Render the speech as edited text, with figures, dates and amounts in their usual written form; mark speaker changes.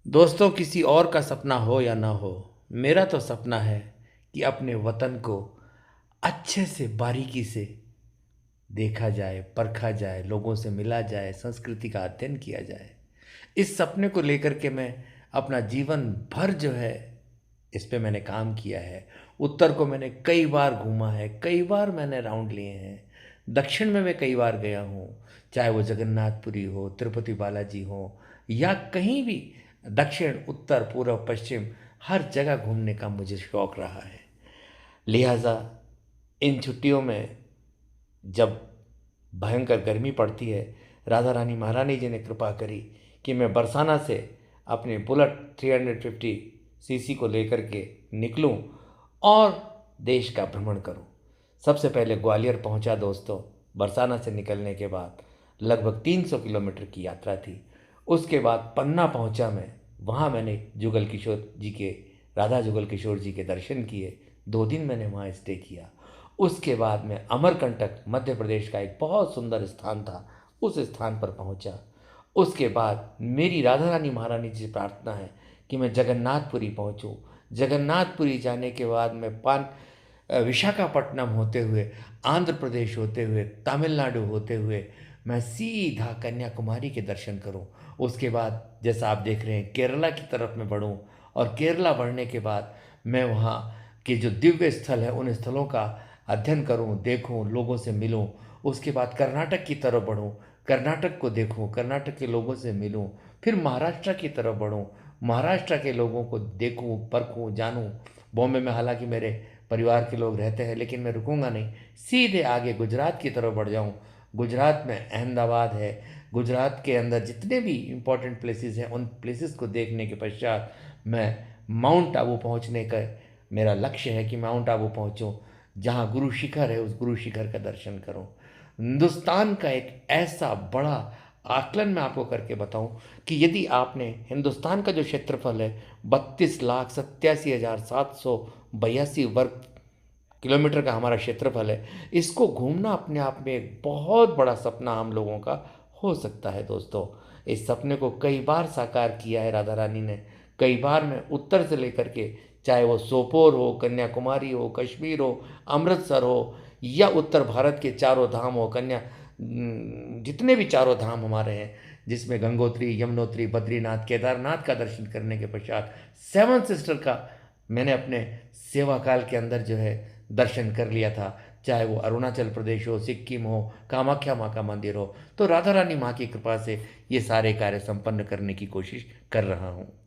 Speaker 1: दोस्तों, किसी और का सपना हो या ना हो, मेरा तो सपना है कि अपने वतन को अच्छे से बारीकी से देखा जाए, परखा जाए, लोगों से मिला जाए, संस्कृति का अध्ययन किया जाए। इस सपने को लेकर के मैं अपना जीवन भर जो है इस पे मैंने काम किया है। उत्तर को मैंने कई बार घूमा है, कई बार मैंने राउंड लिए हैं। दक्षिण में मैं कई बार गया हूँ, चाहे वो जगन्नाथपुरी हो, तिरुपति बालाजी हो या कहीं भी। दक्षिण, उत्तर, पूर्व, पश्चिम, हर जगह घूमने का मुझे शौक रहा है। लिहाजा इन छुट्टियों में जब भयंकर गर्मी पड़ती है, राधा रानी महारानी जी ने कृपा करी कि मैं बरसाना से अपने बुलेट 350 सीसी को लेकर के निकलूं और देश का भ्रमण करूं। सबसे पहले ग्वालियर पहुंचा दोस्तों। बरसाना से निकलने के बाद लगभग 300 किलोमीटर की यात्रा थी। उसके बाद पन्ना पहुंचा मैं। वहां मैंने जुगल किशोर जी के, राधा जुगल किशोर जी के दर्शन किए। 2 दिन मैंने वहाँ स्टे किया। उसके बाद मैं अमरकंटक, मध्य प्रदेश का एक बहुत सुंदर स्थान था, उस स्थान पर पहुंचा। उसके बाद मेरी राधा रानी महारानी जी से प्रार्थना है कि मैं जगन्नाथपुरी पहुंचूं। जगन्नाथपुरी जाने के बाद मैं विशाखापट्टनम होते हुए, आंध्र प्रदेश होते हुए, तमिलनाडु होते हुए मैं सीधा कन्याकुमारी के दर्शन करूं। उसके बाद जैसा आप देख रहे हैं केरला की तरफ मैं बढ़ूं और केरला बढ़ने के बाद मैं वहाँ के जो दिव्य स्थल है उन स्थलों का अध्ययन करूं, देखूं, लोगों से मिलूं। उसके बाद कर्नाटक की तरफ बढ़ूं, कर्नाटक को देखूं, कर्नाटक के लोगों से मिलूं। फिर महाराष्ट्र की तरफ बढ़ूं, महाराष्ट्र के लोगों को देखूं, परखूं, जानूं। बॉम्बे में हालांकि मेरे परिवार के लोग रहते हैं, लेकिन मैं रुकूंगा नहीं, सीधे आगे गुजरात की तरफ बढ़ जाऊं। गुजरात में अहमदाबाद है। गुजरात के अंदर जितने भी इम्पोर्टेंट प्लेसेस हैं उन प्लेसेस को देखने के पश्चात मैं माउंट आबू पहुंचने का मेरा लक्ष्य है कि माउंट आबू पहुंचूं, जहां गुरु शिखर है उस गुरु शिखर का दर्शन करूं। हिंदुस्तान का एक ऐसा बड़ा आकलन मैं आपको करके बताऊं कि यदि आपने हिंदुस्तान का जो क्षेत्रफल है 32,87,782 वर्ग किलोमीटर का हमारा क्षेत्रफल है, इसको घूमना अपने आप में एक बहुत बड़ा सपना हम लोगों का हो सकता है दोस्तों। इस सपने को कई बार साकार किया है राधा रानी ने। कई बार मैं उत्तर से लेकर के, चाहे वो सोपोर हो, कन्याकुमारी हो, कश्मीर हो, अमृतसर हो या उत्तर भारत के चारों धाम हो, जितने भी चारों धाम हमारे हैं, जिसमें गंगोत्री, यमुनोत्री, बद्रीनाथ, केदारनाथ का दर्शन करने के पश्चात सेवन सिस्टर का मैंने अपने सेवा काल के अंदर जो है दर्शन कर लिया था। चाहे वो अरुणाचल प्रदेश हो, सिक्किम हो, कामाख्या माँ का मंदिर हो। तो राधा रानी माँ की कृपा से ये सारे कार्य संपन्न करने की कोशिश कर रहा हूँ।